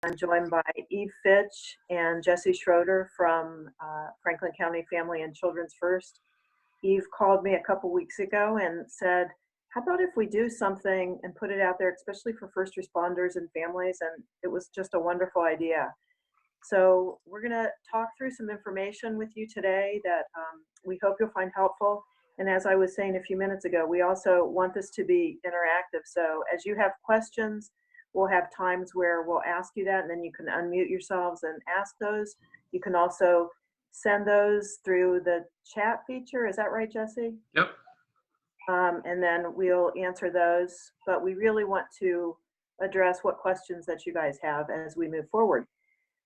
I'm joined by Eve Fitch and Jesse Schroeder from Franklin County Family and Children's First. Eve called me a couple weeks ago and said, how about if we do something and put it out there, especially for first responders and families? And it was just a wonderful idea. So we're going to talk through some information with you today that we hope you'll find helpful. And as I was saying a few minutes ago, we also want this to be interactive. So as you have questions, we'll have times where we'll ask you that, and then you can unmute yourselves and ask those. You can also send those through the chat feature. Is that right, Jesse? Yep. And then we'll answer those. But we really want to address what questions that you guys have as we move forward.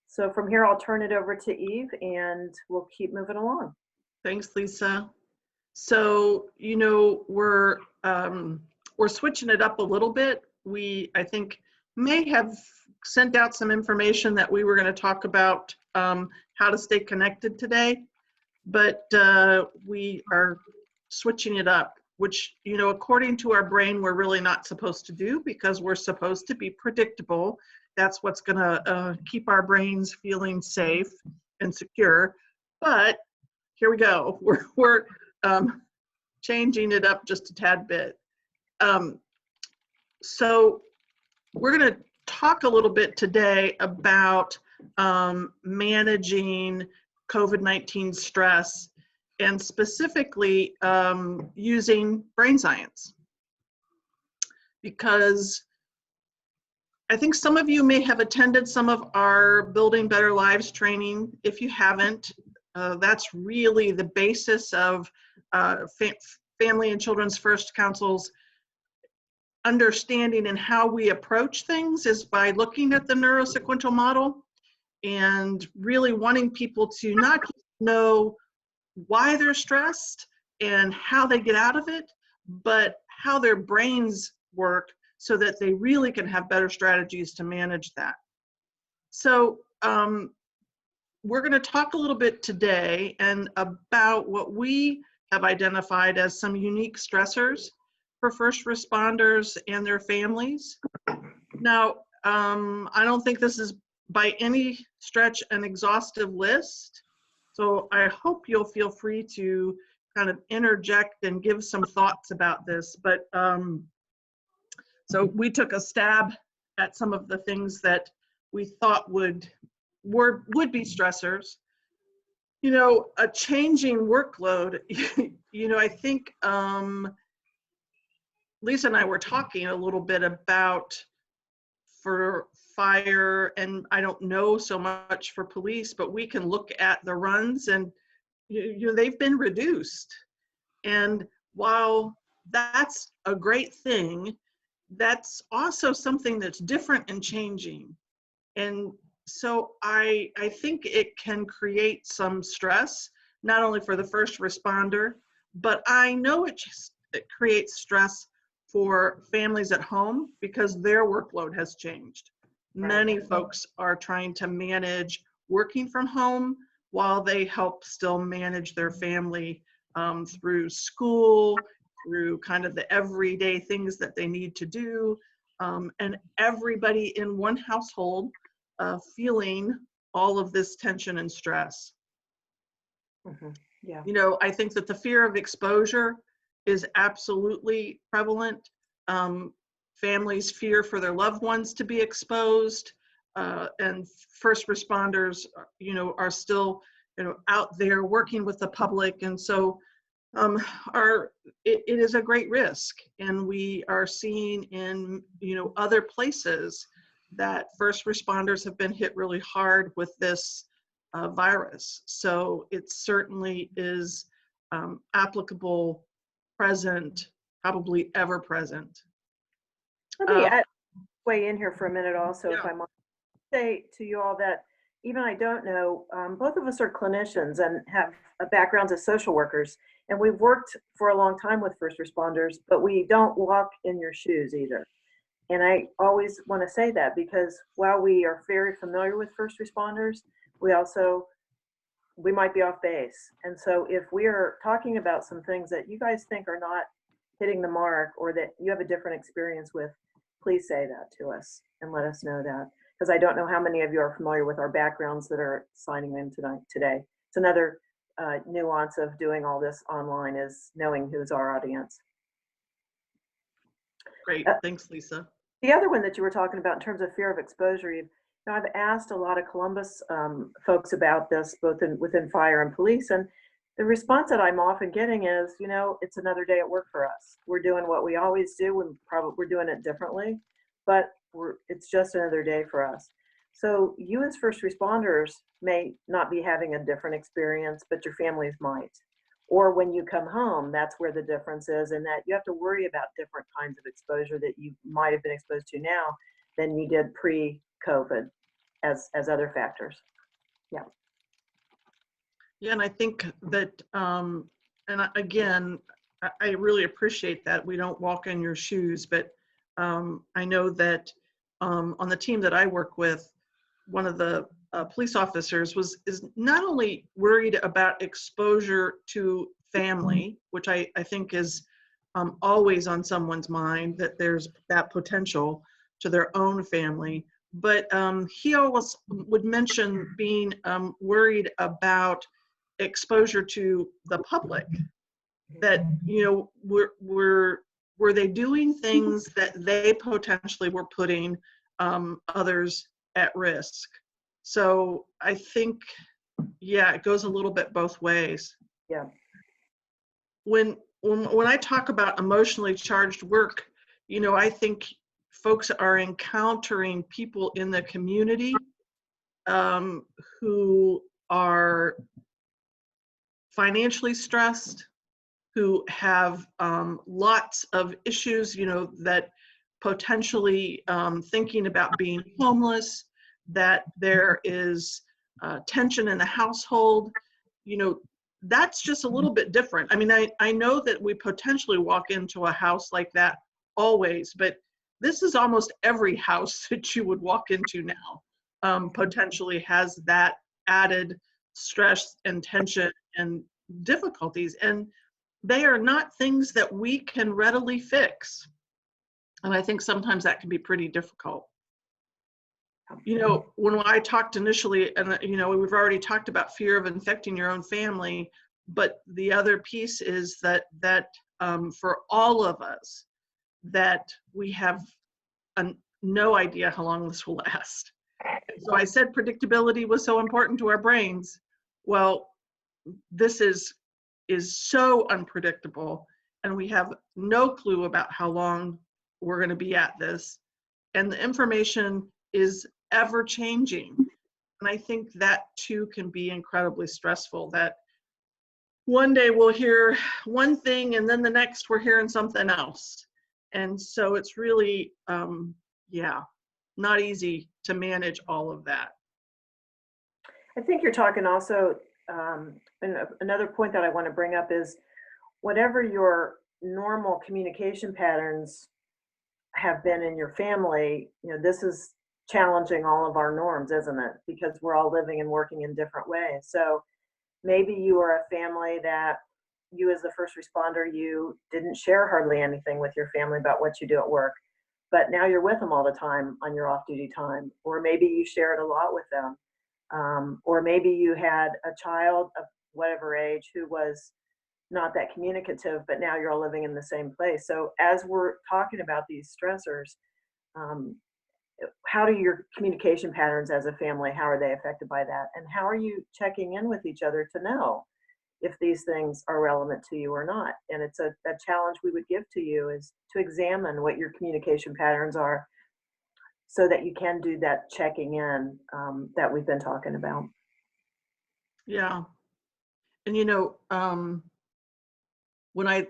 So from here, I'll turn it over to Eve, and we'll keep moving along. Thanks, Lisa. So, you know, we're switching it up a little bit. I think, may have sent out some information that we were going to talk about how to stay connected today, but we are switching it up, which, you know, according to our brain, we're really not supposed to do, because we're supposed to be predictable. That's what's going to keep our brains feeling safe and secure. But here we go. We're changing it up just a tad bit. So we're going to talk a little bit today about managing COVID-19 stress, and specifically using brain science. Because I think some of you may have attended some of our Building Better Lives training. If you haven't, that's really the basis of Family and Children's First Council's understanding and how we approach things is by looking at the neurosequential model and really wanting people to not just know why they're stressed and how they get out of it, but how their brains work so that they really can have better strategies to manage that. So we're going to talk a little bit today and about what we have identified as some unique stressors for first responders and their families. Now, I don't think this is by any stretch an exhaustive list, so I hope you'll feel free to kind of interject and give some thoughts about this. But so we took a stab at some of the things that we thought would be stressors. You know, a changing workload, you know, I think Lisa and I were talking a little bit about for fire, and I don't know so much for police, but we can look at the runs and you know, they've been reduced. And while that's a great thing, that's also something that's different and changing. And so I think it can create some stress, not only for the first responder, but I know it creates stress for families at home because their workload has changed. Many folks are trying to manage working from home while they help still manage their family through school, through kind of the everyday things that they need to do, and everybody in one household feeling all of this tension and stress. Mm-hmm. Yeah. You know, I think that the fear of exposure is absolutely prevalent. Families fear for their loved ones to be exposed, and first responders, you know, are still, you know, out there working with the public, and so it is a great risk. And we are seeing in, you know, other places that first responders have been hit really hard with this virus. So it certainly is applicable, present, probably ever present. Let me weigh in here for a minute also, Yeah. if I might say to you all that even I don't know, both of us are clinicians and have backgrounds as social workers, and we've worked for a long time with first responders, but we don't walk in your shoes either. And I always want to say that because while we are very familiar with first responders, we might be off base. And so if we are talking about some things that you guys think are not hitting the mark or that you have a different experience with, please say that to us and let us know that. because I don't know how many of you are familiar with our backgrounds that are signing in today. It's another nuance of doing all this online, is knowing who's our audience. Great, thanks, Lisa. The other one that you were talking about in terms of fear of exposure, I've asked a lot of Columbus folks about this, both within fire and police, and the response that I'm often getting is, it's another day at work for us. We're doing what we always do, and we're doing it differently, but it's just another day for us. So you as first responders may not be having a different experience, but your families might. Or when you come home, that's where the difference is, and that you have to worry about different kinds of exposure that you might have been exposed to now than you did pre-COVID as other factors. Yeah. Yeah, and I think that, again, I really appreciate that we don't walk in your shoes, but I know that on the team that I work with, one of the police officers is not only worried about exposure to family, which I think is always on someone's mind, that there's that potential to their own family, but he always would mention being worried about exposure to the public, that were they doing things that they potentially were putting others at risk. So I think, yeah, it goes a little bit both ways. Yeah. When I talk about emotionally charged work, I think folks are encountering people in the community who are financially stressed, who have lots of issues, that potentially thinking about being homeless, that there is tension in the household. That's just a little bit different. I mean, I know that we potentially walk into a house like that always, but this is almost every house that you would walk into now potentially has that added stress and tension and difficulties, and they are not things that we can readily fix. And I think sometimes that can be pretty difficult. When I talked initially, and we've already talked about fear of infecting your own family, but the other piece is that for all of us, that we have no idea how long this will last. So I said predictability was so important to our brains. Well, this is so unpredictable, and we have no clue about how long we're going to be at this, and the information is ever changing. And I think that too can be incredibly stressful, that one day we'll hear one thing and then the next we're hearing something else. And so it's really not easy to manage all of that. I think you're talking also, and another point that I want to bring up is, whatever your normal communication patterns have been in your family, this is challenging all of our norms, isn't it? Because we're all living and working in different ways. So maybe you are a family that you, as the first responder, you didn't share hardly anything with your family about what you do at work, but now you're with them all the time on your off-duty time. Or maybe you shared a lot with them. Or maybe you had a child of whatever age who was not that communicative, but now you're all living in the same place. So as we're talking about these stressors, how do your communication patterns as a family, how are they affected by that? And how are you checking in with each other to know if these things are relevant to you or not? And it's a challenge we would give to you, is to examine what your communication patterns are, so that you can do that checking in that we've been talking about. Yeah. And when I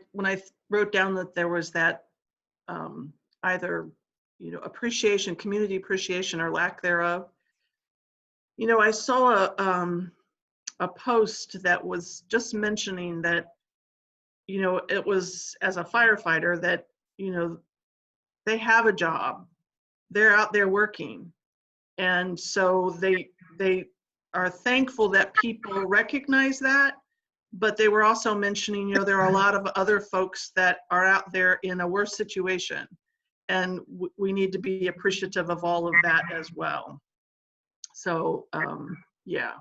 wrote down that there was that either appreciation, community appreciation, or lack thereof, I saw a post that was just mentioning that it was, as a firefighter, that they have a job, they're out there working, and so they are thankful that people recognize that. But they were also mentioning, there are a lot of other folks that are out there in a worse situation, and we need to be appreciative of all of that as well. So yeah,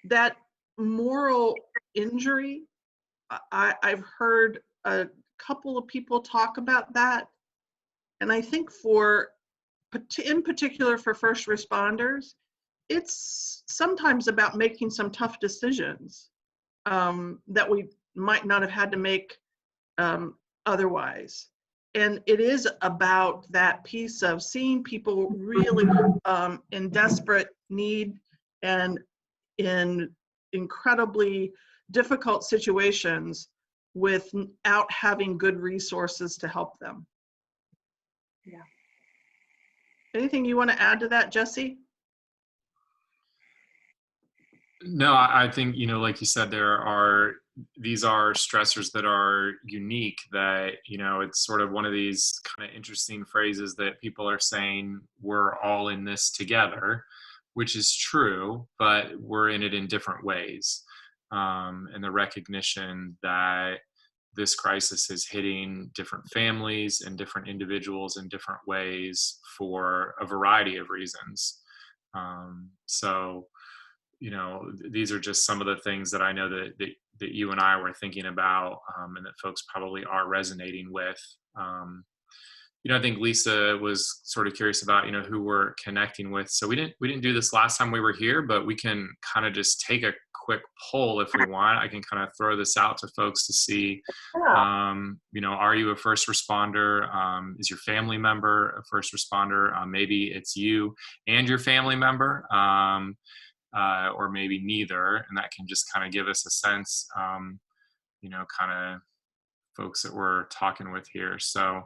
that moral injury, I've heard a couple of people talk about that, and I think in particular for first responders, it's sometimes about making some tough decisions that we might not have had to make otherwise. And it is about that piece of seeing people really in desperate need and in incredibly difficult situations without having good resources to help them. Yeah. Anything you want to add to that, Jesse? No, I think, like you said, these are stressors that are unique, that, it's sort of one of these kind of interesting phrases that people are saying, we're all in this together, which is true, but we're in it in different ways. And the recognition that this crisis is hitting different families and different individuals in different ways for a variety of reasons. So, these are just some of the things that I know that you and I were thinking about, and that folks probably are resonating with. I think Lisa was sort of curious about, who we're connecting with. So we didn't do this last time we were here, but we can kind of just take a quick poll if we want. I can kind of throw this out to folks to see, are you a first responder? Is your family member a first responder? Maybe it's you and your family member. Or maybe neither, and that can just kind of give us a sense, kind of folks that we're talking with here. So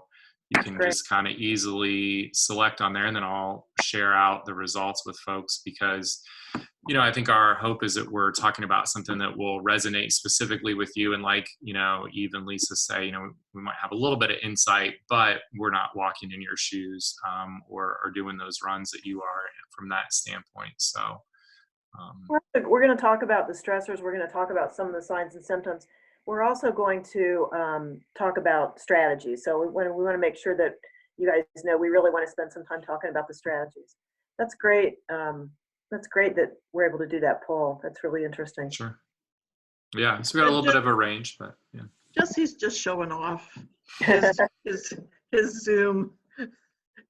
you can just kind of easily select on there, and then I'll share out the results with folks, because, I think our hope is that we're talking about something that will resonate specifically with you. And like, Eve and Lisa say, we might have a little bit of insight, but we're not walking in your shoes, or doing those runs that you are from that standpoint. So we're going to talk about the stressors. We're going to talk about some of the signs and symptoms. We're also going to talk about strategies. So we want to make sure that you guys know we really want to spend some time talking about the strategies. That's great. That's great that we're able to do that poll. That's really interesting. Sure. Yeah, so we got a little bit of a range, but yeah. He's just showing off his Zoom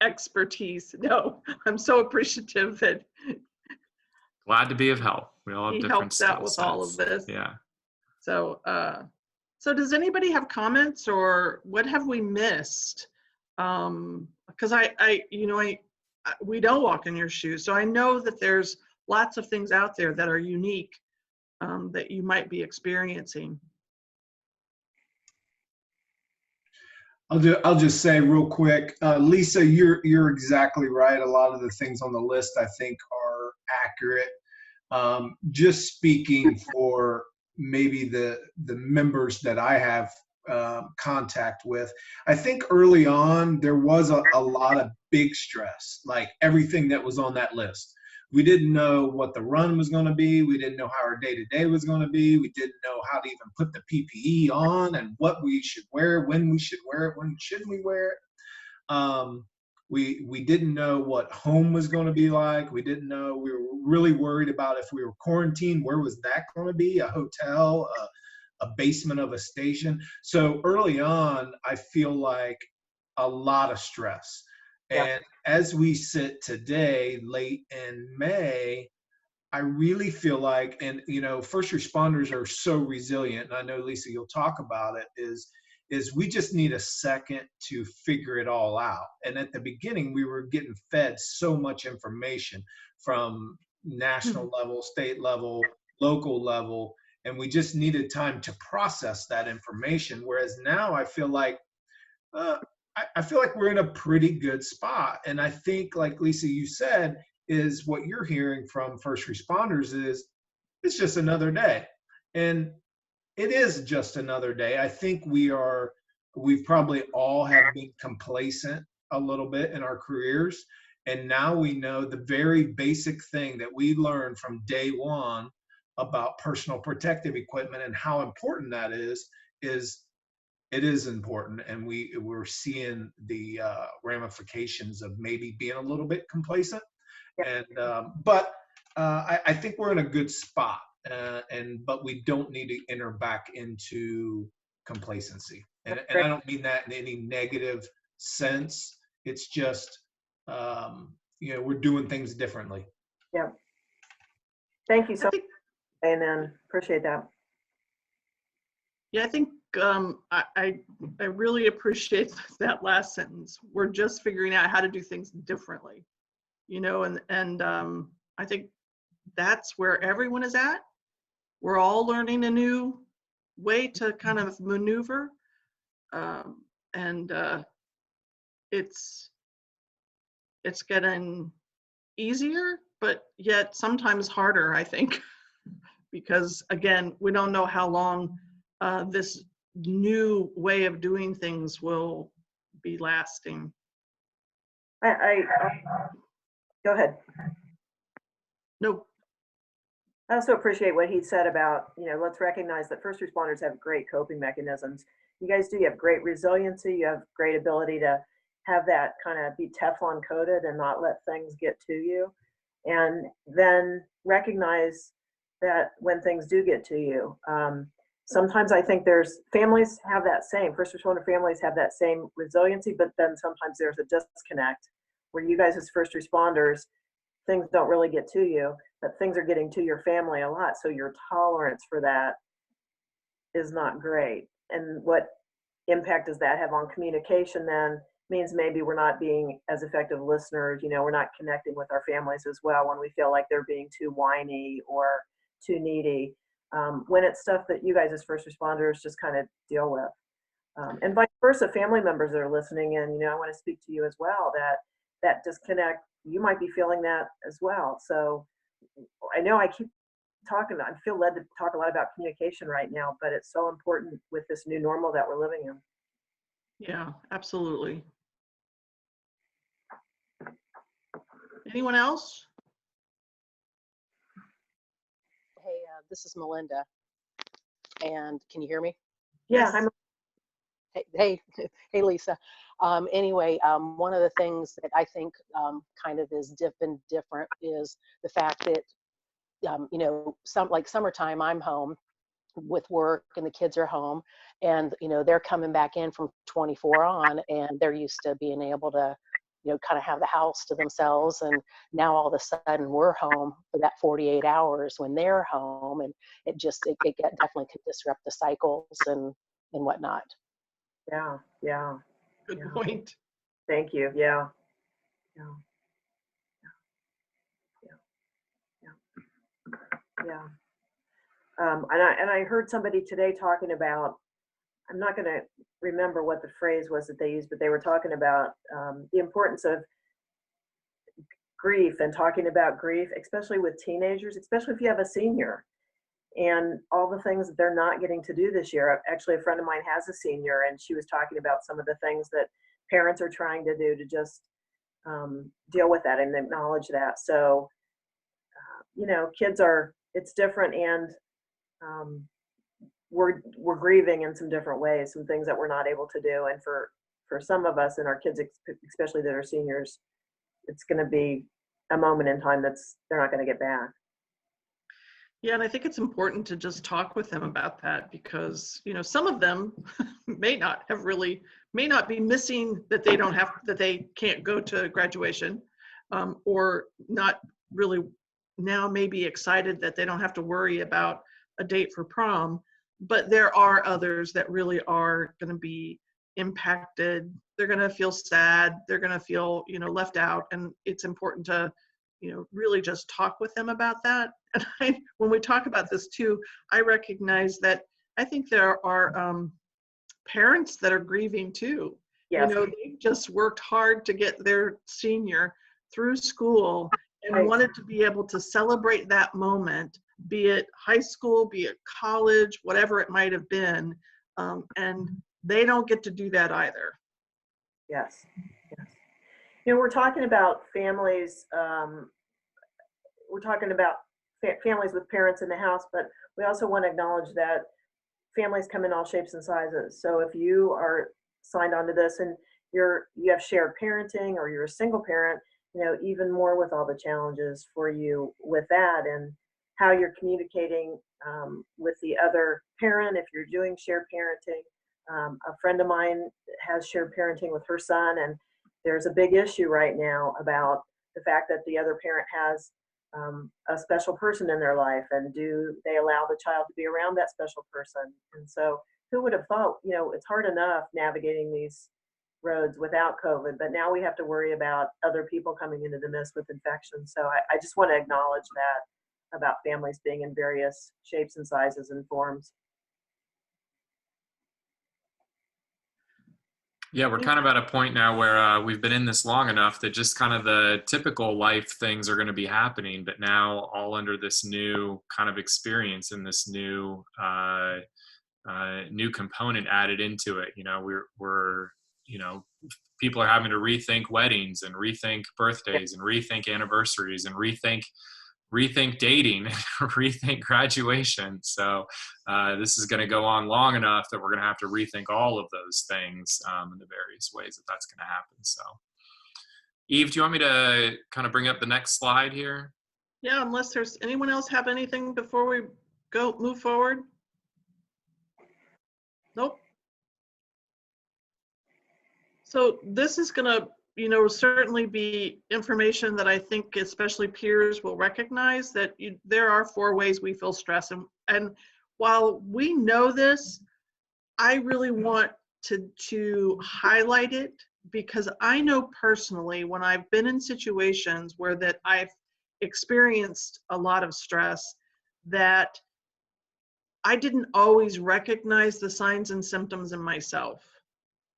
expertise. No, I'm so appreciative that glad to be of help. We all have different skill sets. He helped out with all of this. Yeah. So, so does anybody have comments, or what have we missed? Because we don't walk in your shoes, so I know that there's lots of things out there that are unique, that you might be experiencing. I'll just say real quick, Lisa, you're exactly right. A lot of the things on the list I think are accurate. Just speaking for maybe the members that I have contact with, I think early on there was a lot of big stress, like everything that was on that list. We didn't know what the run was going to be. We didn't know how our day-to-day was going to be. We didn't know how to even put the PPE on and what we should wear, when we should wear it, when shouldn't we wear it. We didn't know what home was going to be like. We didn't know. We were really worried about if we were quarantined, where was that going to be? A hotel, a basement of a station. So early on, I feel like a lot of stress. And as we sit today, late in May, I really feel like, and first responders are so resilient, and I know, Lisa, you'll talk about it, is we just need a second to figure it all out. And at the beginning, we were getting fed so much information from national level, state level, local level, and we just needed time to process that information. Whereas now I feel like we're in a pretty good spot. And I think, like Lisa, you said, is what you're hearing from first responders is it's just another day. And it is just another day. I think we've probably all have been complacent a little bit in our careers. And now we know the very basic thing that we learned from day one about personal protective equipment and how important that is it is important, and we're seeing the ramifications of maybe being a little bit complacent. And but I think we're in a good spot, but we don't need to enter back into complacency. And I don't mean that in any negative sense. It's just we're doing things differently. Yeah. Thank you so I much. think, Amen. Appreciate that. yeah, I think I really appreciate that last sentence. We're just figuring out how to do things differently, and I think that's where everyone is at. We're all learning a new way to kind of maneuver, and it's getting easier, but yet sometimes harder, I think, because again, we don't know how long this new way of doing things will be lasting. I go ahead. No. I also appreciate what he said about, let's recognize that first responders have great coping mechanisms. You guys do. You have great resiliency. You have great ability to have that kind of be Teflon coated and not let things get to you. And then recognize that when things do get to you, sometimes I think families have that same, first responder families have that same resiliency, but then sometimes there's a disconnect where you guys as first responders, things don't really get to you, but things are getting to your family a lot. So your tolerance for that is not great. And what impact does that have on communication then? Means maybe we're not being as effective listeners, we're not connecting with our families as well when we feel like they're being too whiny or too needy. When it's stuff that you guys as first responders just kind of deal with. And vice versa, family members that are listening in, I want to speak to you as well, that disconnect, you might be feeling that as well. So I know I keep talking, I feel led to talk a lot about communication right now, but it's so important with this new normal that we're living in. Yeah, absolutely. Anyone else? Hey, this is Melinda, and can you hear me? Yeah, Yes. Hey, hey, Lisa. Anyway, one of the things that I think kind of is been different is the fact that summertime, I'm home with work and the kids are home, and they're coming back in from 24 on, and they're used to being able to kind of have the house to themselves, and now all of a sudden we're home for that 48 hours when they're home, and it definitely can disrupt the cycles and whatnot. Yeah. Good point. Thank you. Yeah. And I heard somebody today talking about, I'm not going to remember what the phrase was that they used, but they were talking about the importance of grief and talking about grief, especially with teenagers, especially if you have a senior and all the things that they're not getting to do this year. Actually, a friend of mine has a senior, and she was talking about some of the things that parents are trying to do to just deal with that and acknowledge that. So, kids it's different, and we're grieving in some different ways, some things that we're not able to do. And for some of us and our kids, especially that are seniors, it's going to be a moment in time they're not going to get back. Yeah, and I think it's important to just talk with them about that, because some of them may not be missing that they can't go to graduation, or not really now maybe excited that they don't have to worry about a date for prom. But there are others that really are going to be impacted. They're going to feel sad. They're going to feel left out, and it's important to really just talk with them about that. And when we talk about this too, I recognize that I think there are parents that are grieving too. Yes. They just worked hard to get their senior through school and Right. wanted to be able to celebrate that moment, be it high school, be it college, whatever it might have been. And they don't get to do that either. Yes. We're talking about families. We're talking about families with parents in the house, but we also want to acknowledge that families come in all shapes and sizes. So if you are signed onto this and you have shared parenting or you're a single parent, even more with all the challenges for you with that and how you're communicating with the other parent if you're doing shared parenting. A friend of mine has shared parenting with her son, and there's a big issue right now about the fact that the other parent has a special person in their life, and do they allow the child to be around that special person? And so who would have thought, it's hard enough navigating these roads without COVID, but now we have to worry about other people coming into the midst with infections. So I just want to acknowledge that about families being in various shapes and sizes and forms. Yeah, we're kind of at a point now where we've been in this long enough that just kind of the typical life things are going to be happening, but now all under this new kind of experience and this new new component added into it. We're people are having to rethink weddings and rethink birthdays and rethink anniversaries and rethink dating and rethink graduation. So this is going to go on long enough that we're going to have to rethink all of those things in the various ways that that's going to happen. So Eve, do you want me to kind of bring up the next slide here? Yeah, unless there's anyone else have anything before we move forward. Nope. So this is going to, certainly be information that I think especially peers will recognize, that there are 4 ways we feel stress. And while we know this, I really want to highlight it, because I know personally when I've been in situations where that I've experienced a lot of stress, that I didn't always recognize the signs and symptoms in myself.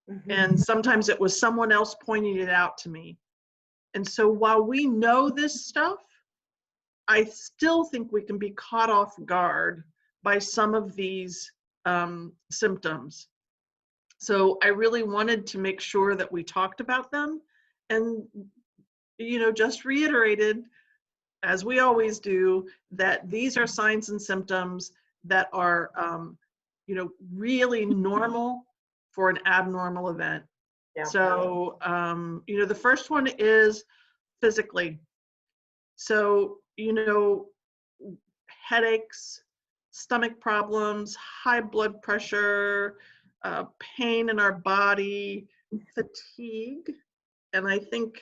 Mm-hmm. And sometimes it was someone else pointing it out to me. And so while we know this stuff, I still think we can be caught off guard by some of these symptoms. So I really wanted to make sure that we talked about them and, just reiterated, as we always do, that these are signs and symptoms that are, really normal for an abnormal event. Yeah. So, the first one is physically. So, headaches, stomach problems, high blood pressure, pain in our body, fatigue. And I think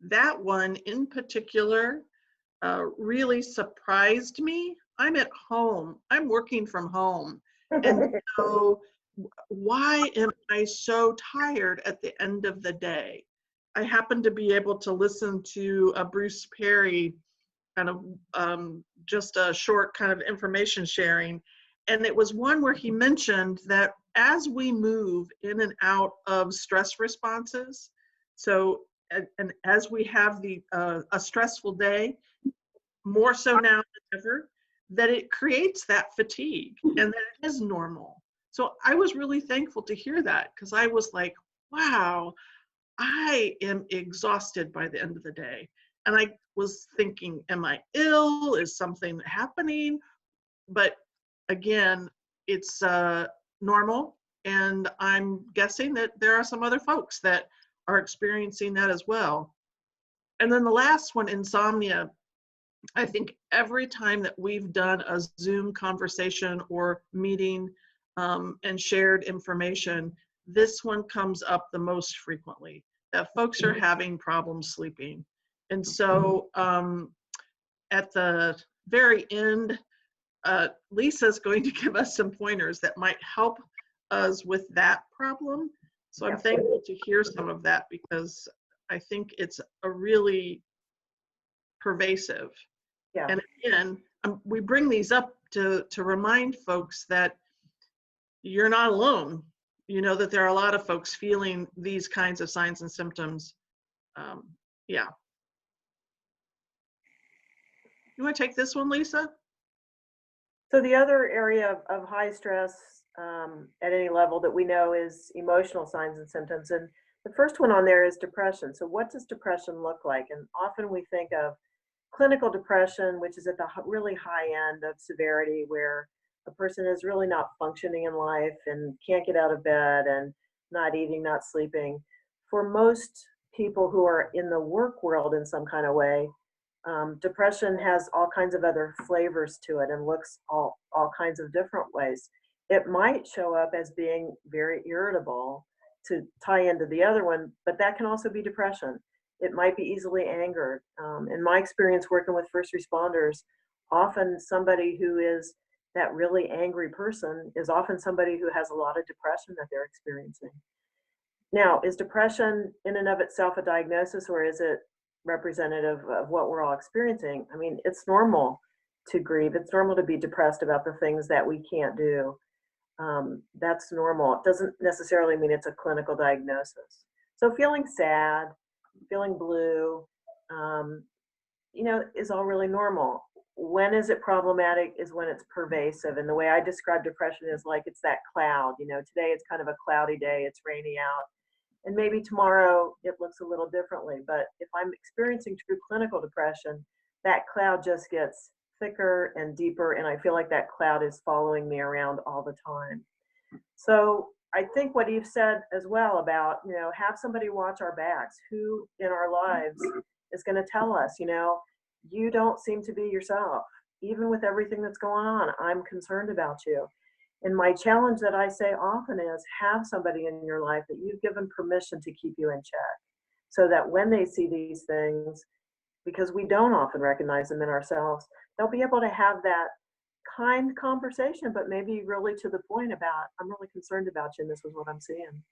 that one in particular really surprised me. I'm at home, I'm working from home. And so why am I so tired at the end of the day? I happened to be able to listen to a Bruce Perry kind of just a short kind of information sharing. And it was one where he mentioned that as we move in and out of stress responses, so and as we have a stressful day, more so now than ever, that it creates that fatigue and that it is normal. So I was really thankful to hear that, because I was like, wow, I am exhausted by the end of the day. And I was thinking, am I ill? Is something happening? But again, it's normal. And I'm guessing that there are some other folks that are experiencing that as well. And then the last one, insomnia. I think every time that we've done a Zoom conversation or meeting and shared information, this one comes up the most frequently, that folks are having problems sleeping. And so at the very end, Lisa's going to give us some pointers that might help us with that problem. So I'm thankful to hear some of that, because I think it's a really pervasive. Yeah. And again, we bring these up to remind folks that you're not alone. That there are a lot of folks feeling these kinds of signs and symptoms. Yeah. You want to take this one, Lisa? So the other area of high stress at any level that we know is emotional signs and symptoms. And the first one on there is depression. So what does depression look like? And often we think of clinical depression, which is at the really high end of severity, where a person is really not functioning in life and can't get out of bed and not eating, not sleeping. For most people who are in the work world in some kind of way, depression has all kinds of other flavors to it and looks all kinds of different ways. It might show up as being very irritable to tie into the other one, but that can also be depression. It might be easily angered. In my experience working with first responders, often somebody who is that really angry person is often somebody who has a lot of depression that they're experiencing. Now, is depression in and of itself a diagnosis, or is it representative of what we're all experiencing? I mean, it's normal to grieve. It's normal to be depressed about the things that we can't do. That's normal. It doesn't necessarily mean it's a clinical diagnosis. So feeling sad, feeling blue, is all really normal. When is it problematic is when it's pervasive. And the way I describe depression is like it's that cloud. Today it's kind of a cloudy day, it's rainy out. And maybe tomorrow it looks a little differently. But if I'm experiencing true clinical depression, that cloud just gets thicker and deeper. And I feel like that cloud is following me around all the time. So I think what Eve said as well about, have somebody watch our backs. Who in our lives is going to tell us, you don't seem to be yourself. Even with everything that's going on, I'm concerned about you. And my challenge that I say often is have somebody in your life that you've given permission to keep you in check, so that when they see these things, because we don't often recognize them in ourselves, they'll be able to have that kind conversation, but maybe really to the point about, I'm really concerned about you and this is what I'm seeing.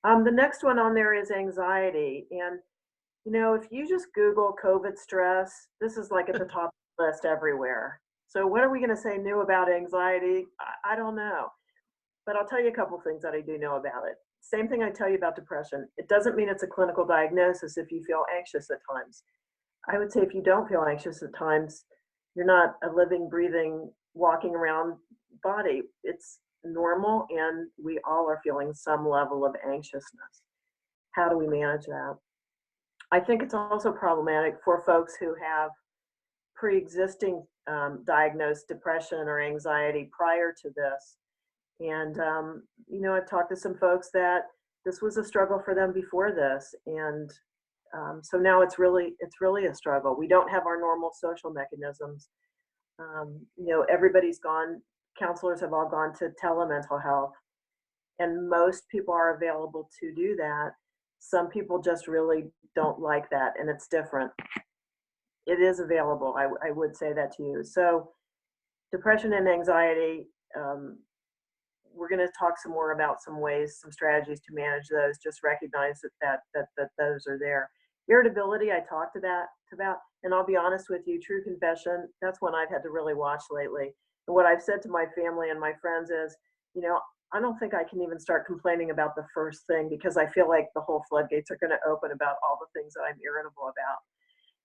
The next one on there is anxiety. And, if you just Google COVID stress, this is like at the top of the list everywhere. So what are we going to say new about anxiety? I don't know. But I'll tell you a couple things that I do know about it. Same thing I tell you about depression. It doesn't mean it's a clinical diagnosis if you feel anxious at times. I would say if you don't feel anxious at times, you're not a living, breathing, walking around body. It's normal, and we all are feeling some level of anxiousness. How do we manage that? I think it's also problematic for folks who have pre-existing diagnosed depression or anxiety prior to this. And, I've talked to some folks that this was a struggle for them before this. And so now it's really a struggle. We don't have our normal social mechanisms. Everybody's gone, counselors have all gone to telemental health, and most people are available to do that. Some people just really don't like that, and it's different. It is available. I would say that to you. So depression and anxiety, we're going to talk some more about some ways, some strategies to manage those. Just recognize that those are there. Irritability, I talked about, and I'll be honest with you, true confession, that's one I've had to really watch lately. And what I've said to my family and my friends is, I don't think I can even start complaining about the first thing, because I feel like the whole floodgates are going to open about all the things that I'm irritable about.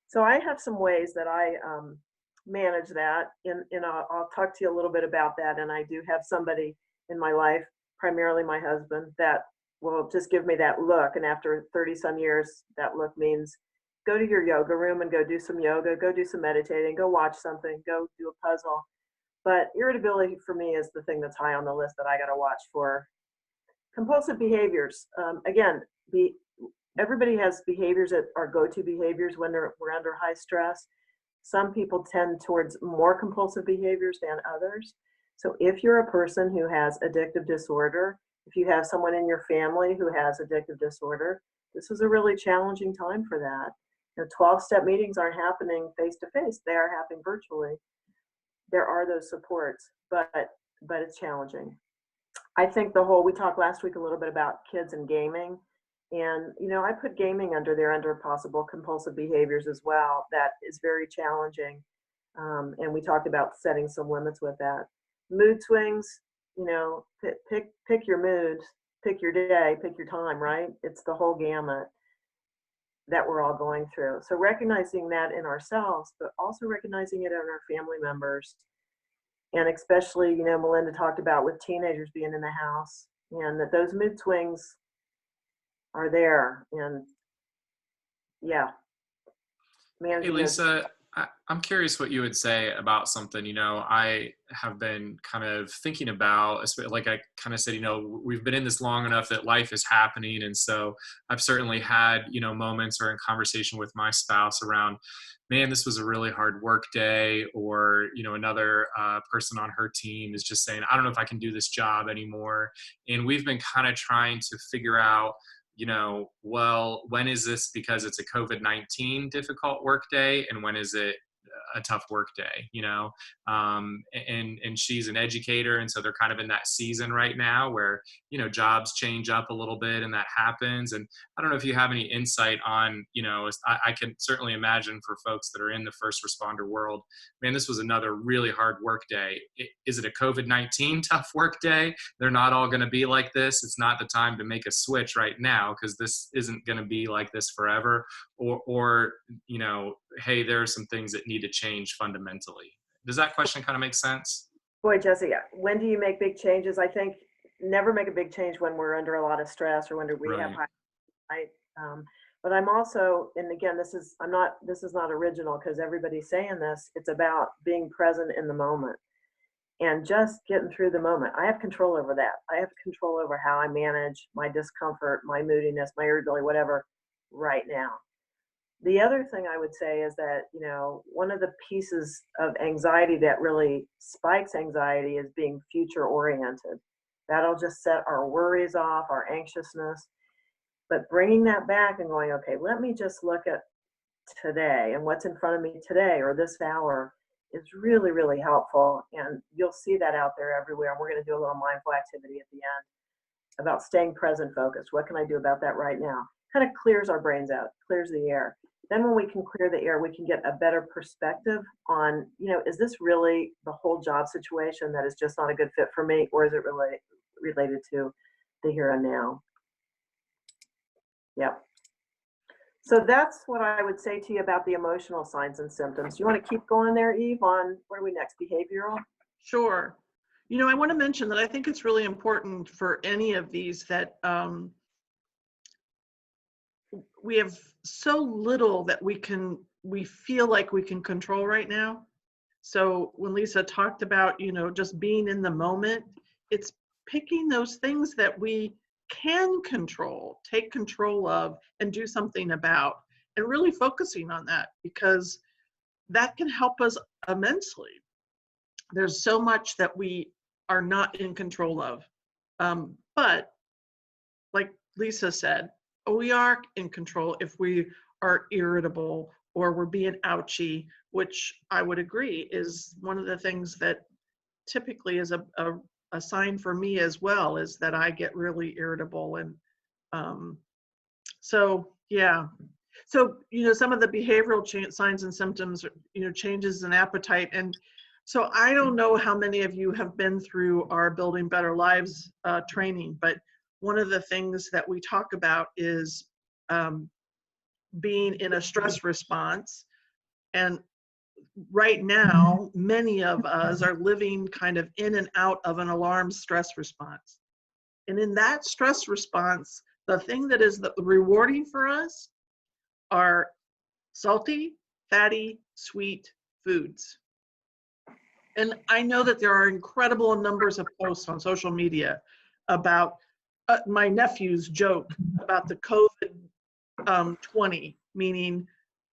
So I have some ways that I manage that, and I'll talk to you a little bit about that. And I do have somebody in my life, primarily my husband, that will just give me that look. And after 30 some years, that look means go to your yoga room and go do some yoga, go do some meditating, go watch something, go do a puzzle. But irritability for me is the thing that's high on the list that I got to watch for. Compulsive behaviors. Again, everybody has behaviors that are go-to behaviors when we're under high stress. Some people tend towards more compulsive behaviors than others. So if you're a person who has addictive disorder, if you have someone in your family who has addictive disorder, this is a really challenging time for that. 12-step meetings aren't happening face-to-face. They are happening virtually. There are those supports, but it's challenging. I think we talked last week a little bit about kids and gaming. And, I put gaming under possible compulsive behaviors as well. That is very challenging. And we talked about setting some limits with that. Mood swings, pick your mood, pick your day, pick your time, right? It's the whole gamut that we're all going through. So recognizing that in ourselves, but also recognizing it in our family members. And especially, Melinda talked about with teenagers being in the house, and that those mood swings are there. And yeah, Hey, Lisa, I'm curious what you would say about something, I have been kind of thinking about, like I kind of said, we've been in this long enough that life is happening. And so I've certainly had, moments or in conversation with my spouse around, man, this was a really hard work day, or, another person on her team is just saying, I don't know if I can do this job anymore. And we've been kind of trying to figure out, well, when is this because it's a COVID-19 difficult work day, and when is it a tough work day, and she's an educator. And so they're kind of in that season right now where, jobs change up a little bit and that happens. And I don't know if you have any insight on, I can certainly imagine for folks that are in the first responder world, man, this was another really hard work day. Is it a COVID-19 tough work day? They're not all going to be like this. It's not the time to make a switch right now, because this isn't going to be like this forever. Or, hey, there are some things that need to change fundamentally. Does that question kind of make sense? Boy, Jesse, when do you make big changes? I think never make a big change when we're under a lot of stress or when we have high. But I'm also, and again, this is not original because everybody's saying this. It's about being present in the moment and just getting through the moment. I have control over that. I have control over how I manage my discomfort, my moodiness, my irritability, whatever, right now. The other thing I would say is that, one of the pieces of anxiety that really spikes anxiety is being future oriented. That'll just set our worries off, our anxiousness. But bringing that back and going, okay, let me just look at today and what's in front of me today or this hour is really, really helpful. And you'll see that out there everywhere. And we're going to do a little mindful activity at the end about staying present focused. What can I do about that right now? Kind of clears our brains out, clears the air. Then when we can clear the air, we can get a better perspective on, is this really the whole job situation that is just not a good fit for me, or is it really related to the here and now? Yep. So that's what I would say to you about the emotional signs and symptoms. Do you want to keep going there, Eve, on what are we next, behavioral? Sure. I want to mention that I think it's really important for any of these that we have so little that we feel like we can control right now. So when Lisa talked about, just being in the moment, it's picking those things that we can control, take control of, and do something about, and really focusing on that, because that can help us immensely. There's so much that we are not in control of. But like Lisa said, we are in control if we are irritable or we're being ouchy, which I would agree is one of the things that typically is a sign for me as well, is that I get really irritable. And so, yeah. So, some of the behavioral signs and symptoms, changes in appetite. And so I don't know how many of you have been through our Building Better Lives training, but one of the things that we talk about is being in a stress response. And right now, many of us are living kind of in and out of an alarm stress response. And in that stress response, the thing that is rewarding for us are salty, fatty, sweet foods. And I know that there are incredible numbers of posts on social media about my nephew's joke about the COVID 20, meaning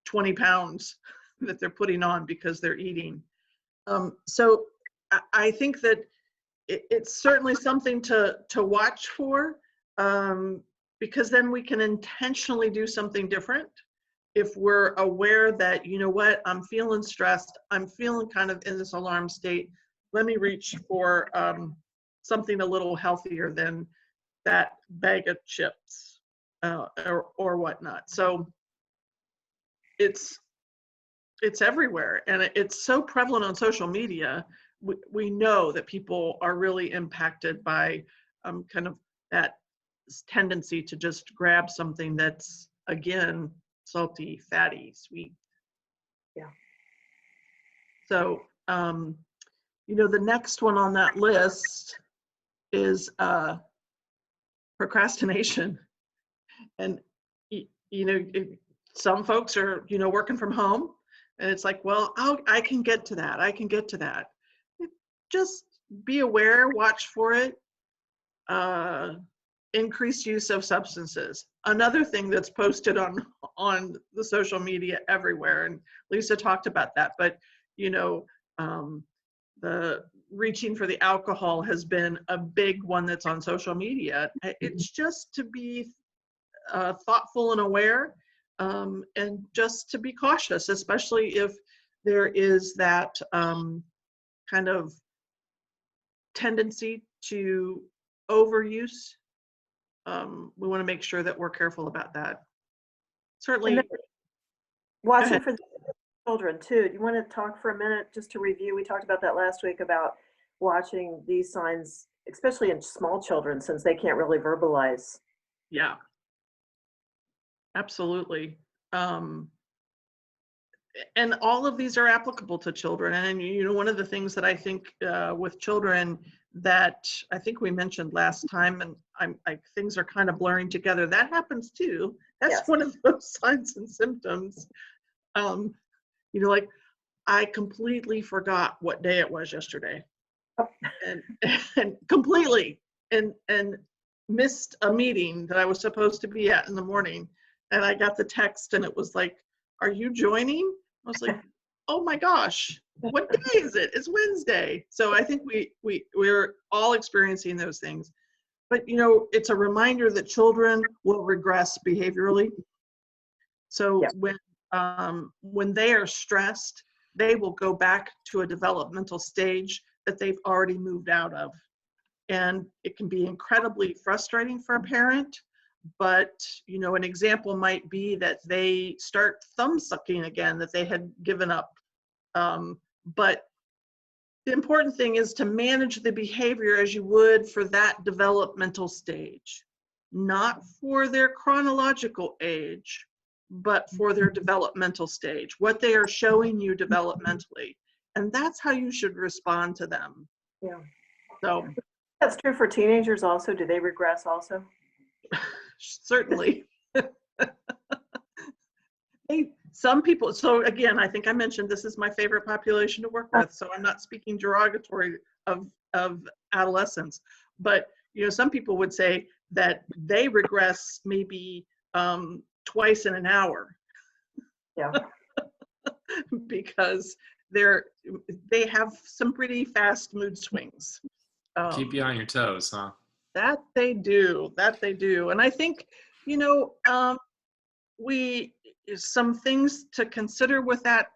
20 pounds that they're putting on because they're eating. So I think that it's certainly something to watch for, because then we can intentionally do something different. If we're aware that, what, I'm feeling stressed, I'm feeling kind of in this alarm state, let me reach for something a little healthier than that bag of chips or whatnot. So it's everywhere, and it's so prevalent on social media. We know that people are really impacted by kind of that tendency to just grab something that's, again, salty, fatty, sweet. Yeah. So, the next one on that list is procrastination. And, some folks are, working from home. And it's like, well, I can get to that. I can get to that. Just be aware, watch for it. Increased use of substances. Another thing that's posted on the social media everywhere, and Lisa talked about that, but you know, the reaching for the alcohol has been a big one that's on social media. It's just to be thoughtful and aware, and just to be cautious, especially if there is that kind of tendency to overuse. We want to make sure that we're careful about that. Certainly. Watching for the children too. Do you want to talk for a minute just to review? We talked about that last week about watching these signs, especially in small children, since they can't really verbalize. Yeah, absolutely. And all of these are applicable to children. And you know, one of the things that I think with children that I think we mentioned last time, and things are kind of blurring together. That happens too. That's Yes. one of those signs and symptoms. You know, like I completely forgot what day it was yesterday, and completely, and missed a meeting that I was supposed to be at in the morning. And I got the text, and it was like, "Are you joining?" I was like, "Oh my gosh, what day is it? It's Wednesday." So I think we're all experiencing those things. But you know, it's a reminder that children will regress behaviorally. So when they are stressed, they will go back to a developmental stage that they've already moved out of. And it can be incredibly frustrating for a parent. But you know, an example might be that they start thumb sucking again that they had given up. But the important thing is to manage the behavior as you would for that developmental stage, not for their chronological age, but for their developmental stage, what they are showing you developmentally. And that's how you should respond to them. Yeah. So That's true for teenagers also. Do they regress also? certainly. Some people, so again, I think I mentioned this is my favorite population to work with, so I'm not speaking derogatory of adolescents, but you know, some people would say that they regress maybe twice in an hour. Yeah. Because they have some pretty fast mood swings. Keep you on your toes, huh? That they do, and I think, you know, some things to consider with that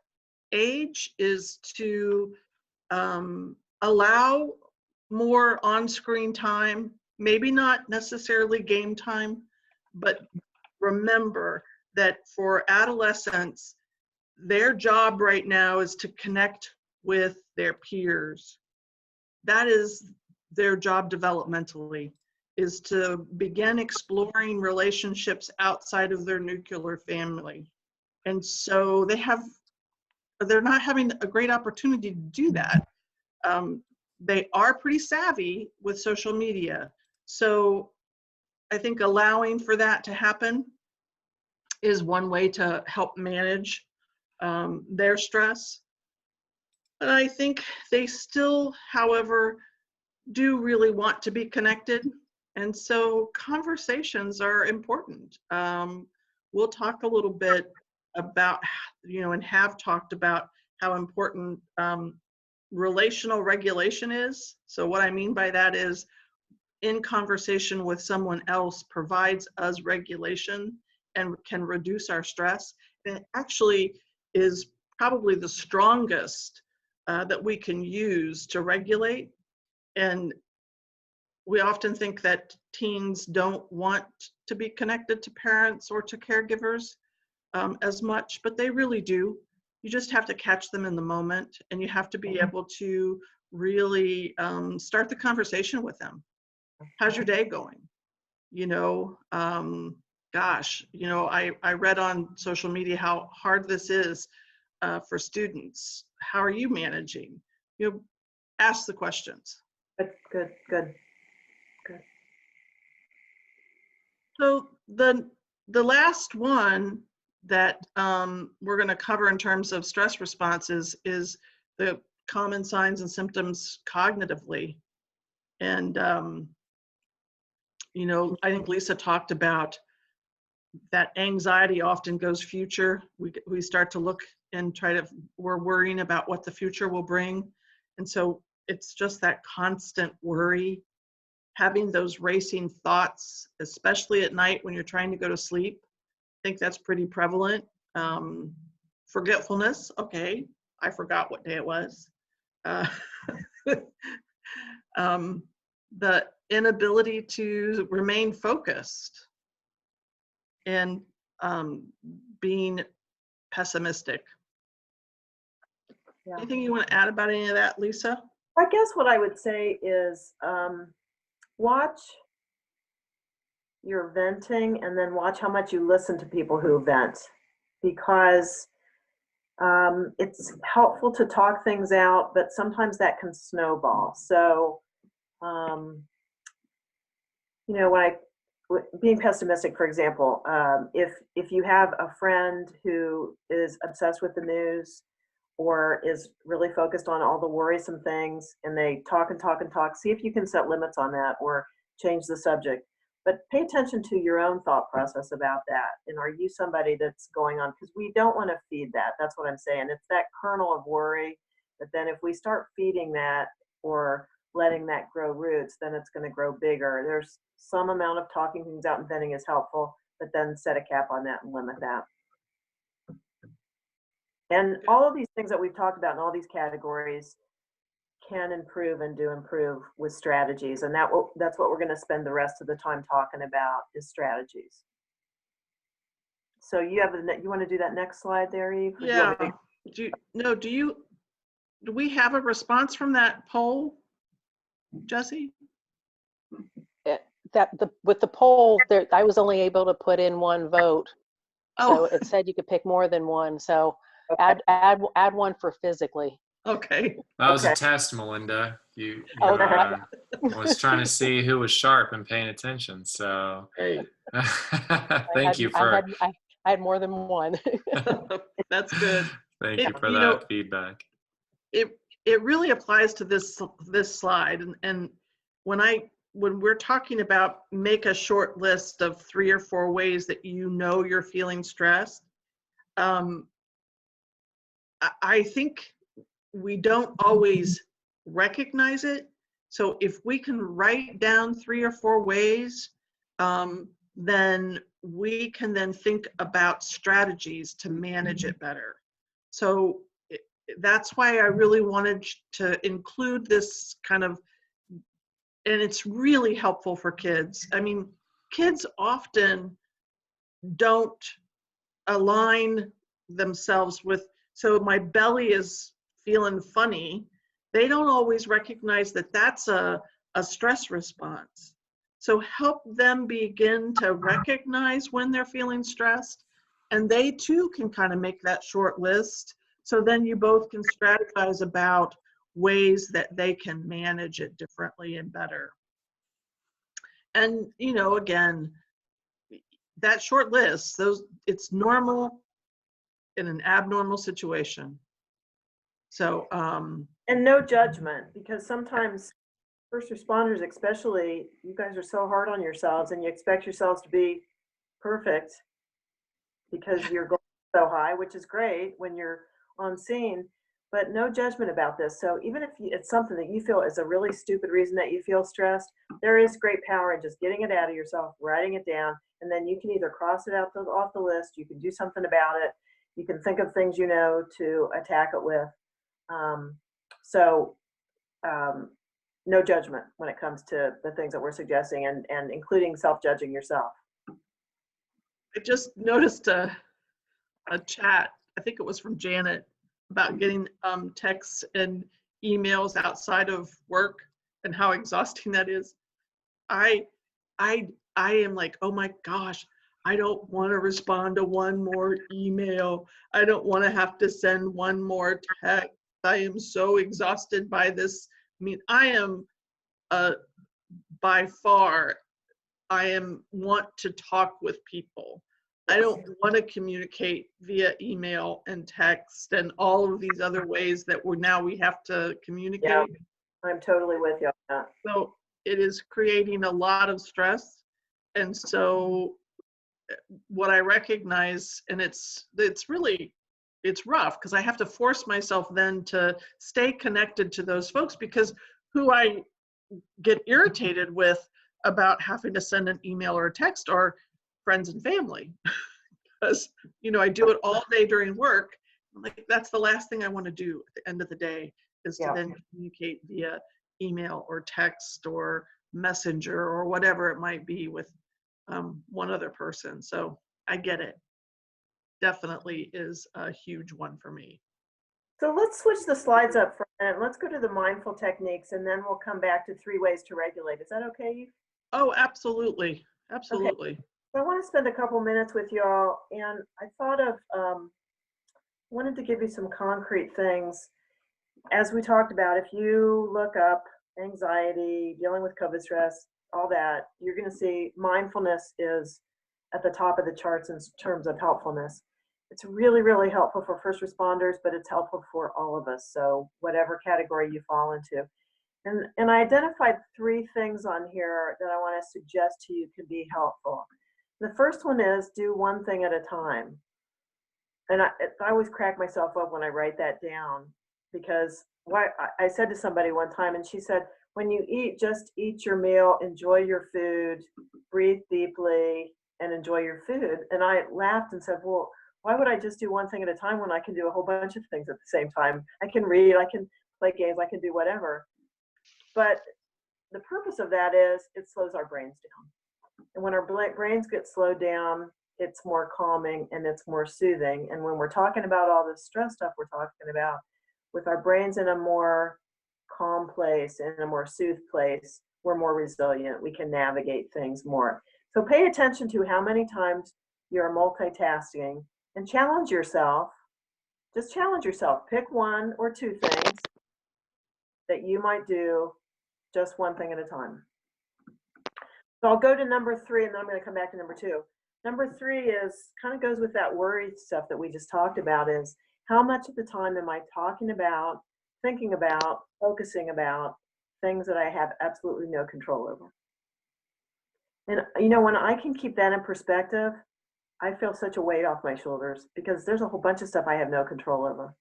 age is to allow more on-screen time, maybe not necessarily game time, but remember that for adolescents, their job right now is to connect with their peers. That is their job developmentally, is to begin exploring relationships outside of their nuclear family. And so they're not having a great opportunity to do that. They are pretty savvy with social media. So I think allowing for that to happen is one way to help manage their stress. But I think they still, however, do really want to be connected. And so conversations are important. We'll talk a little bit about, you know, and have talked about how important relational regulation is. So what I mean by that is in conversation with someone else provides us regulation and can reduce our stress. And it actually is probably the strongest that we can use to regulate. And we often think that teens don't want to be connected to parents or to caregivers as much, but they really do. You just have to catch them in the moment, and you have to be able to really start the conversation with them. How's your day going? You know, gosh, you know, I read on social media how hard this is for students. How are you managing? You know, ask the questions. Good. So the last one that we're going to cover in terms of stress responses is the common signs and symptoms cognitively. And, you know, I think Lisa talked about that anxiety often goes future. We start to look and we're worrying about what the future will bring. And so it's just that constant worry, having those racing thoughts, especially at night when you're trying to go to sleep. I think that's pretty prevalent. Forgetfulness, okay, I forgot what day it was. The inability to remain focused and being pessimistic. Yeah. Anything you want to add about any of that, Lisa? I guess what I would say is watch your venting and then watch how much you listen to people who vent, because it's helpful to talk things out, but sometimes that can snowball. So, you know, being pessimistic, for example, if you have a friend who is obsessed with the news or is really focused on all the worrisome things and they talk and talk and talk, see if you can set limits on that or change the subject. But pay attention to your own thought process about that. And are you somebody that's going on? Because we don't want to feed that. That's what I'm saying. It's that kernel of worry. But then if we start feeding that or letting that grow roots, then it's going to grow bigger. There's some amount of talking things out and venting is helpful, but then set a cap on that and limit that. And all of these things that we've talked about in all these categories can improve and do improve with strategies. And that's what we're going to spend the rest of the time talking about is strategies. So you want to do that next slide there, Eve? Yeah. Do we have a response from that poll, Jesse? With the poll, I was only able to put in one vote. So it said you could pick more than one. So okay. add one for physically. Okay. That was a test, Melinda. You was trying to see who was sharp and paying attention. So thank you for. I had more than one. That's good. Thank you for that feedback. It really applies to this slide, and when we're talking about make a short list of 3 or 4 ways that you know you're feeling stressed, I think we don't always recognize it. So if we can write down 3 or 4 ways, then we can then think about strategies to manage it better. So that's why I really wanted to include this kind of, and it's really helpful for kids. I mean, kids often don't align themselves with, so my belly is feeling funny. They don't always recognize that that's a stress response. So help them begin to recognize when they're feeling stressed, and they too can kind of make that short list. So then you both can strategize about ways that they can manage it differently and better. And, you know, again, that short list, it's normal in an abnormal situation. So, and no judgment, because sometimes first responders, especially, you guys are so hard on yourselves and you expect yourselves to be perfect because your goal is so high, which is great when you're on scene, but no judgment about this. So even if it's something that you feel is a really stupid reason that you feel stressed, there is great power in just getting it out of yourself, writing it down, and then you can either cross it out off the list, you can do something about it, you can think of things you know to attack it with. No judgment when it comes to the things that we're suggesting, and including self-judging yourself. I just noticed a chat, I think it was from Janet, about getting texts and emails outside of work and how exhausting that is. I am like, oh my gosh, I don't want to respond to one more email. I don't want to have to send one more text. I am so exhausted by this. I mean, I am by far, want to talk with people. I don't want to communicate via email and text and all of these other ways that we have to communicate. Yeah, I'm totally with you on that. So it is creating a lot of stress. And so what I recognize, and it's rough because I have to force myself then to stay connected to those folks, because who I get irritated with about having to send an email or a text are friends and family. Because, I do it all day during work. I'm like, that's the last thing I want to do at the end of the day, is to then communicate via email or text or messenger or whatever it might be with one other person. So I get it. Definitely is a huge one for me. So let's switch the slides up for a minute. Let's go to the mindful techniques, and then we'll come back to 3 ways to regulate. Is that okay, Eve? Oh, absolutely. Absolutely. Okay. So I want to spend a couple minutes with y'all, and I thought of, wanted to give you some concrete things. As we talked about, if you look up anxiety, dealing with COVID stress, all that, you're going to see mindfulness is at the top of the charts in terms of helpfulness. It's really, really helpful for first responders, but it's helpful for all of us. So whatever category you fall into. And I identified 3 things on here that I want to suggest to you can be helpful. The first one is do one thing at a time. And I always crack myself up when I write that down, because I said to somebody one time, and she said, when you eat, just eat your meal, enjoy your food, breathe deeply, and enjoy your food. And I laughed and said, well, why would I just do one thing at a time when I can do a whole bunch of things at the same time? I can read, I can play games, I can do whatever. But the purpose of that is it slows our brains down. And when our brains get slowed down, it's more calming and it's more soothing. And when we're talking about all this stress stuff we're talking about, with our brains in a more calm place, in a more soothed place, we're more resilient. We can navigate things more. So pay attention to how many times you're multitasking and challenge yourself. Just challenge yourself. Pick 1 or 2 things that you might do, just one thing at a time. So I'll go to number 3, and then I'm going to come back to number 2. Number 3 is kind of goes with that worry stuff that we just talked about, is how much of the time am I talking about, thinking about, focusing about things that I have absolutely no control over. And when I can keep that in perspective, I feel such a weight off my shoulders, because there's a whole bunch of stuff I have no control over,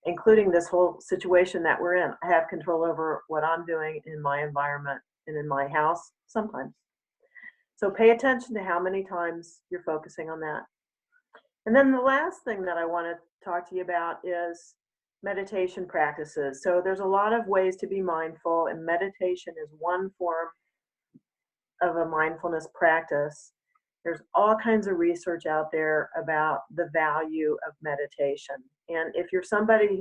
including this whole situation that we're in. I have control over what I'm doing in my environment and in my house sometimes. So pay attention to how many times you're focusing on that. And then the last thing that I want to talk to you about is meditation practices. So there's a lot of ways to be mindful, and meditation is one form of a mindfulness practice. There's all kinds of research out there about the value of meditation. And if you're somebody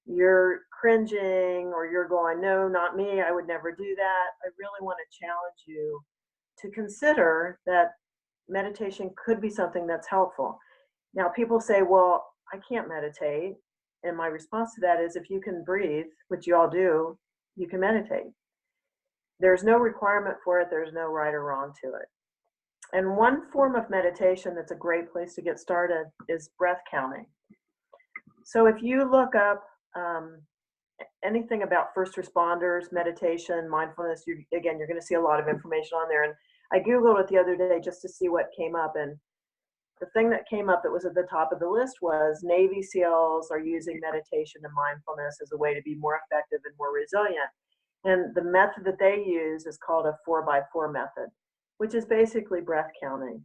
you're cringing, or you're going, no, not me, I would never do that, I really want to challenge you to consider that meditation could be something that's helpful. Now, people say, well, I can't meditate. And my response to that is, if you can breathe, which you all do, you can meditate. There's no requirement for it. There's no right or wrong to it. And one form of meditation that's a great place to get started is breath counting. So if you look up anything about first responders, meditation, mindfulness, you're going to see a lot of information on there. And I Googled it the other day just to see what came up. And the thing that came up that was at the top of the list was Navy SEALs are using meditation and mindfulness as a way to be more effective and more resilient. And the method that they use is called a 4x4 method, which is basically breath counting.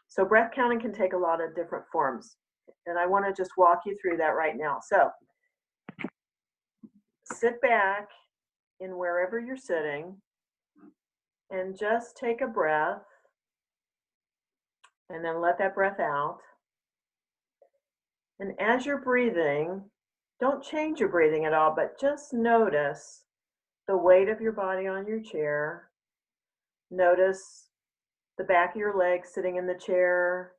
So breath counting can take a lot of different forms. And I want to just walk you through that right now. So sit back in wherever you're sitting and just take a breath, and then let that breath out. And as you're breathing, don't change your breathing at all, but just notice the weight of your body on your chair. Notice the back of your legs sitting in the chair.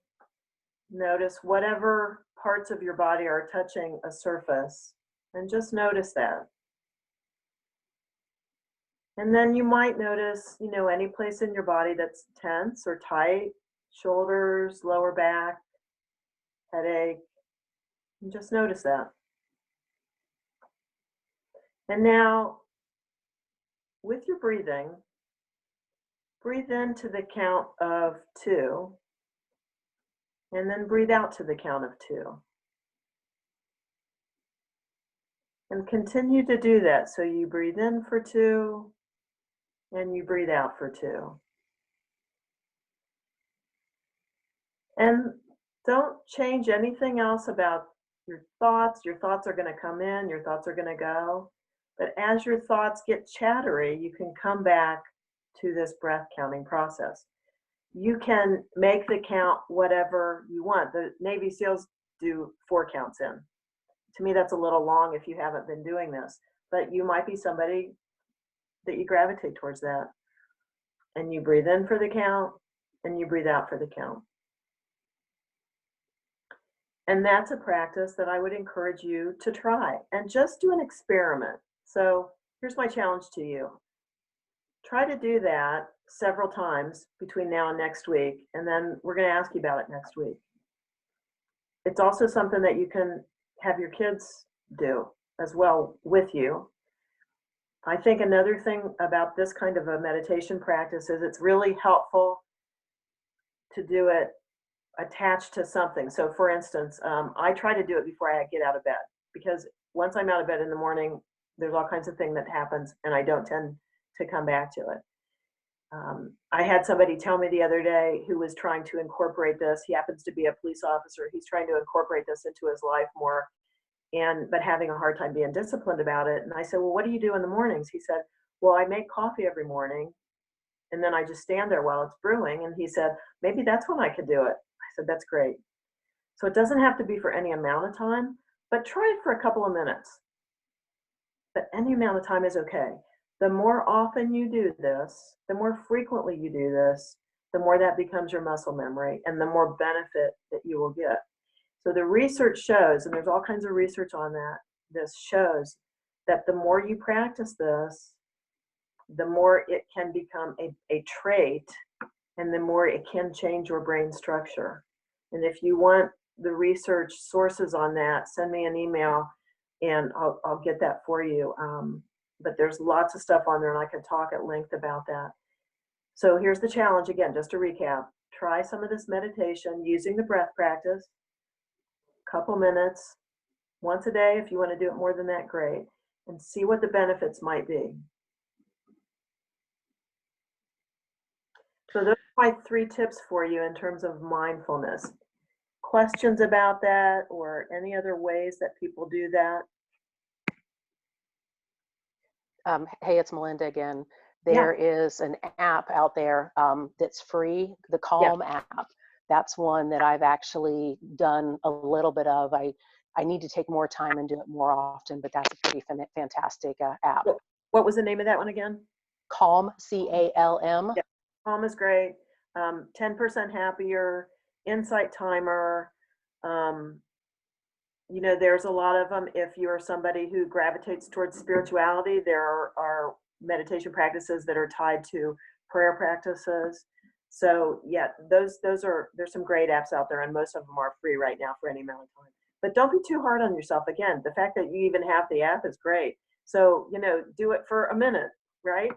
Notice whatever parts of your body are touching a surface, and just notice that. And then you might notice, any place in your body that's tense or tight, shoulders, lower back, headache. And just notice that. And now, with your breathing, breathe in to the count of 2, and then breathe out to the count of 2. And continue to do that. So you breathe in for 2, and you breathe out for 2. And don't change anything else about your thoughts. Your thoughts are going to come in, your thoughts are going to go. But as your thoughts get chattery, you can come back to this breath counting process. You can make the count whatever you want. The Navy SEALs do 4 counts in. To me, that's a little long if you haven't been doing this, but you might be somebody that you gravitate towards that. And you breathe in for the count, and you breathe out for the count. And that's a practice that I would encourage you to try and just do an experiment. So here's my challenge to you. Try to do that several times between now and next week, and then we're going to ask you about it next week. It's also something that you can have your kids do as well with you. I think another thing about this kind of a meditation practice is it's really helpful to do it attached to something. So for instance, I try to do it before I get out of bed, because once I'm out of bed in the morning, there's all kinds of things that happens and I don't tend to come back to it. I had somebody tell me the other day who was trying to incorporate this. He happens to be a police officer. He's trying to incorporate this into his life more, but having a hard time being disciplined about it. And I said, well, what do you do in the mornings? He said, well, I make coffee every morning and then I just stand there while it's brewing. And he said, maybe that's when I could do it. I said, that's great. So it doesn't have to be for any amount of time, but try it for a couple of minutes. But any amount of time is okay. The more often you do this, the more frequently you do this, the more that becomes your muscle memory and the more benefit that you will get. So the research shows, and there's all kinds of research on that, this shows that the more you practice this, the more it can become a trait and the more it can change your brain structure. And if you want the research sources on that, send me an email and I'll get that for you. But there's lots of stuff on there and I can talk at length about that. So here's the challenge again, just to recap. Try some of this meditation using the breath practice, couple minutes, once a day. If you want to do it more than that, great. And see what the benefits might be. So those are my 3 tips for you in terms of mindfulness. Questions about that or any other ways that people do that? Hey, it's Melinda again. There is an app out there that's free, the Calm app. That's one that I've actually done a little bit of. I need to take more time and do it more often, but that's a pretty fantastic app. What was the name of that one again? Calm, C-A-L-M. Yeah. Calm is great. 10% happier, insight timer. You know, there's a lot of them. If you're somebody who gravitates towards spirituality, there are meditation practices that are tied to prayer practices. So yeah, there's some great apps out there, and most of them are free right now for any amount of time. But don't be too hard on yourself. Again, the fact that you even have the app is great. So, you know, do it for a minute, right?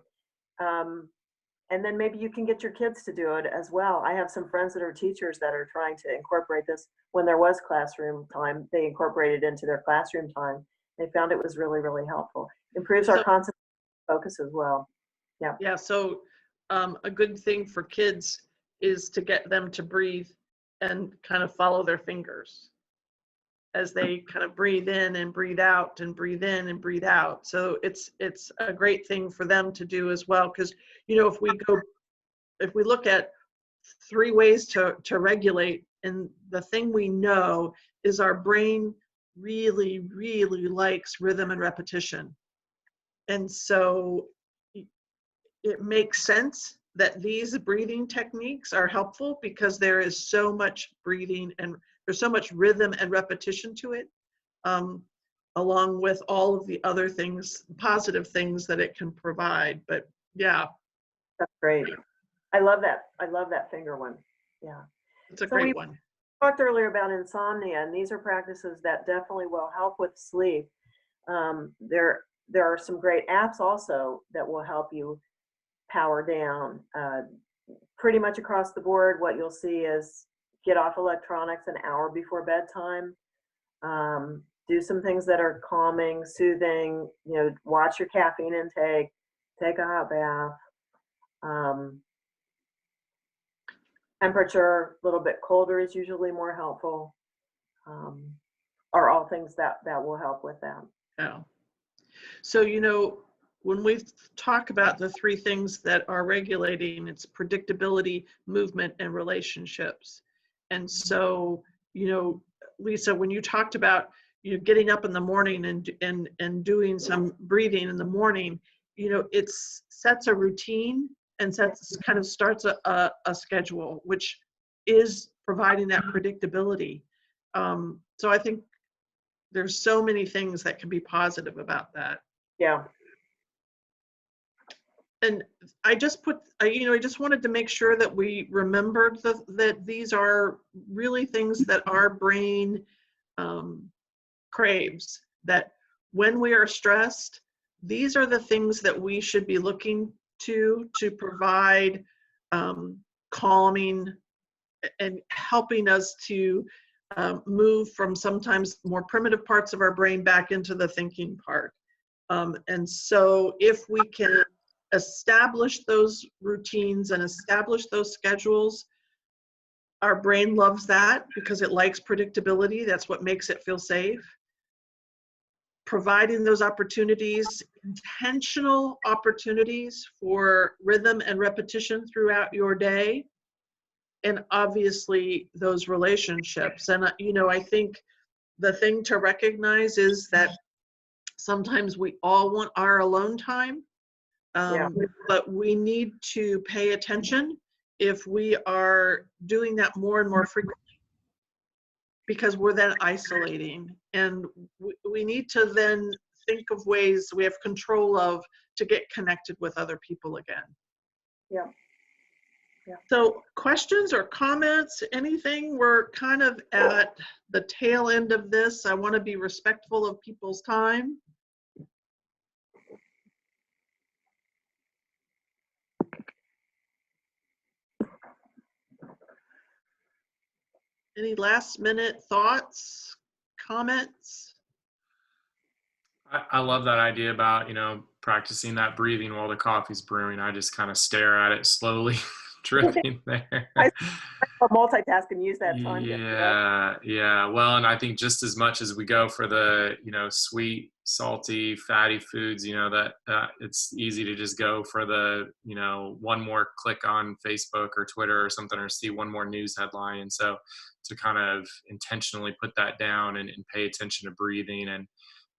And then maybe you can get your kids to do it as well. I have some friends that are teachers that are trying to incorporate this. When there was classroom time, they incorporated it into their classroom time. They found it was really, really helpful. Improves our concentration focus as well. Yeah. Yeah, so a good thing for kids is to get them to breathe and kind of follow their fingers as they kind of breathe in and breathe out and breathe in and breathe out. So it's a great thing for them to do as well, because, you know, if we look at 3 ways to regulate, and the thing we know is our brain really, really likes rhythm and repetition. And so it makes sense that these breathing techniques are helpful because there is so much breathing and there's so much rhythm and repetition to it, along with all of the other things, positive things that it can provide. But yeah. That's great. I love that. I love that finger one. Yeah. It's a So we great one. talked earlier about insomnia, and these are practices that definitely will help with sleep. There are some great apps also that will help you power down. Pretty much across the board, what you'll see is get off electronics an hour before bedtime. Do some things that are calming, soothing. Watch your caffeine intake. Take a hot bath. Temperature a little bit colder is usually more helpful. Are all things that will help with that. Yeah. So, when we talk about the three things that are regulating, it's predictability, movement, and relationships. And so, Lisa, when you talked about getting up in the morning and doing some breathing in the morning, it sets a routine and starts a schedule, which is providing that predictability. So I think there's so many things that can be positive about that. Yeah. And I just wanted to make sure that we remembered that these are really things that our brain craves, that when we are stressed, these are the things that we should be looking to provide calming and helping us to move from sometimes more primitive parts of our brain back into the thinking part. And so if we can establish those routines and establish those schedules, our brain loves that because it likes predictability. That's what makes it feel safe. Providing those opportunities, intentional opportunities for rhythm and repetition throughout your day, and obviously those relationships. And I think the thing to recognize is that sometimes we all want our alone time, but we need to pay attention if we are doing that more and more frequently, because we're then isolating, and we need to then think of ways we have control of to get connected with other people again. Yeah. Yeah. So questions or comments, anything? We're kind of at the tail end of this. I want to be respectful of people's time. Any last minute thoughts, comments? I love that idea about, practicing that breathing while the coffee's brewing. I just kind of stare at it slowly dripping there. Multitask and use that time. Yeah. Well, and I think just as much as we go for the, sweet, salty, fatty foods, that it's easy to just go for the, one more click on Facebook or Twitter or something, or see one more news headline. And so to kind of intentionally put that down and pay attention to breathing. And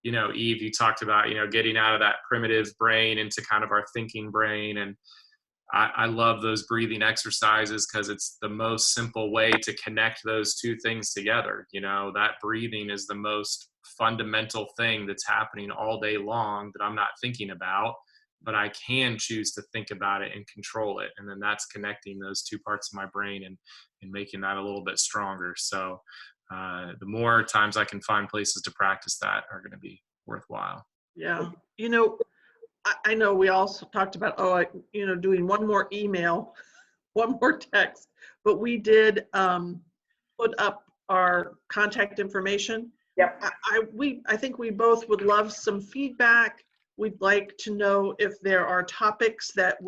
Eve, you talked about, getting out of that primitive brain into kind of our thinking brain. And I love those breathing exercises because it's the most simple way to connect those two things together. That breathing is the most fundamental thing that's happening all day long that I'm not thinking about, but I can choose to think about it and control it. And then that's connecting those two parts of my brain and making that a little bit stronger. So the more times I can find places to practice that are going to be worthwhile. Yeah. I know we also talked about, doing one more email, one more text, but we did put up our contact information. Yep. I think we both would love some feedback. We'd like to know if there are topics that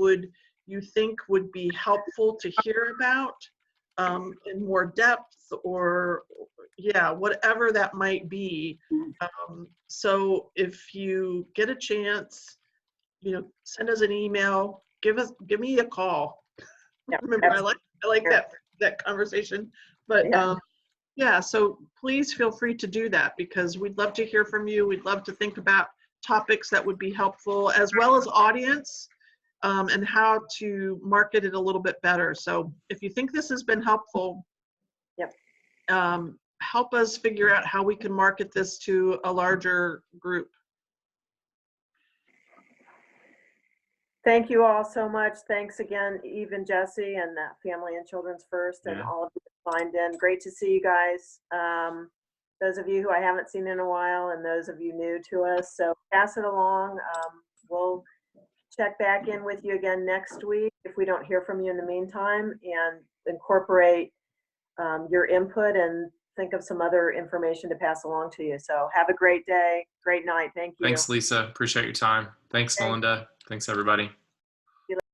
you think would be helpful to hear about in more depth, or whatever that might be. So if you get a chance, send us an email, give me a call. Yep. Remember, I like that conversation. But so please feel free to do that, because we'd love to hear from you. We'd love to think about topics that would be helpful, as well as audience, and how to market it a little bit better. So if you think this has been helpful, help us figure out how we can market this to a larger group. Thank you all so much. Thanks again, Eve and Jesse and Family and Children's First and Yeah. all of you that signed in. Great to see you guys. Those of you who I haven't seen in a while and those of you new to us. So pass it along. We'll check back in with you again next week if we don't hear from you in the meantime, and incorporate your input and think of some other information to pass along to you. So have a great day, great night. Thank you. Thanks, Lisa. Appreciate your time. Thanks, Thanks. Melinda. Thanks, everybody.